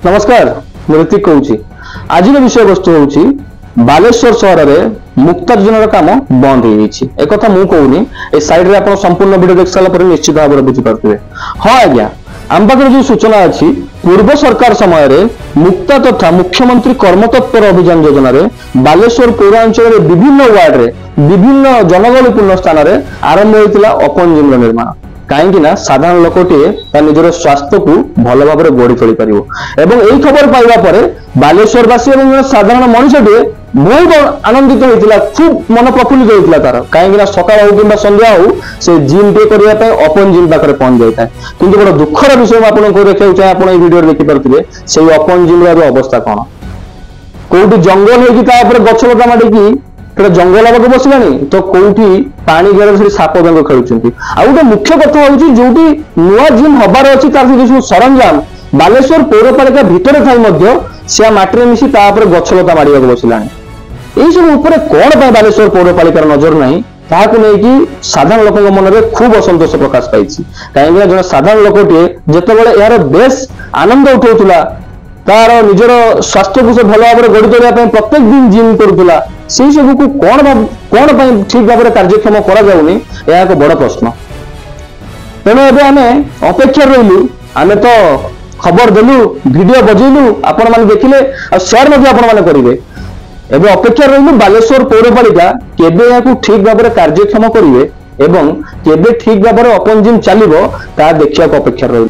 नमस्कार ऋतिक कहूँ आज विषय वस्तु हूँ बालेश्वर सहर में मुक्ता योजना काम बंद हो एक मु कहूनी ए साइड रे संपूर्ण वीडियो देख सारा निश्चित भाव में बुझीपारे। हाँ आज्ञा आम पाखे जो सूचना अच्छी पूर्व सरकार समय मुक्ता तथा मुख्यमंत्री कर्मतत्पर अभियान योजना रे बालेश्वर पौरांचल विभिन्न वार्ड रे विभिन्न जनगहलीपूर्ण स्थान में आरंभ होता ओपन जिम निर्माण कहीं साधारण लोकटे निजर स्वास्थ्य को भल भाव में गढ़ी तोली पार एवं यही खबर पाइबा पर बालेश्वरवासी और साधारण मनुष्यटे बहुत आनंदित होता खूब मन प्रफुल्लित होता तार कहीं सकाल हो कि संध्या हो से जिम टे करने ओपन जिम पाखे पहुंच जाता है कि बड़ा दुखर विषय आपको देखा चाहे आप भिडियो देखिपे से ओपन जिम अवस्था कौन कौटी जंगल होकर गछलता माटिकी जंगल आवाक बसला तो कौटी पानी घेर साप बेंग खेलुंट आ गोटे मुख्य कथा हूँ जो नुआ जिम हबार अच्छी तार जो सरंजाम बालेश्वर पौरपालिका भितर थी से माटी मिसी गछलता मारिया बसला यही सब कौन बालेश्वर पौरपालिकार नजर नहीं ताकू नहीं साधारण लोक मन में खूब असंतोष प्रकाश पाई कहीं जन साधारण लोकटे जिते यार बेस आनंद उठाऊला तार निजर स्वास्थ्य को से भल भाव में गढ़ी तोड़ा प्रत्येक दिन जिम करूला से सब को कौन ठीक भाव में कार्यक्षम कराऊनी यह एक बड़ प्रश्न। तेणु एवं आम अपेक्षा रही आम तो खबर देलु वीडियो बजेलु आपण मैंने देखिले और शेयर आपण करेंगे एवं अपेक्षा रही बालेश्वर पौरपालिका केबे या ठीक भाव में कार्यक्षम करेंगे एवं केबे ठीक भाव में ओपन जिम चलो ता देखा अपेक्षा रही।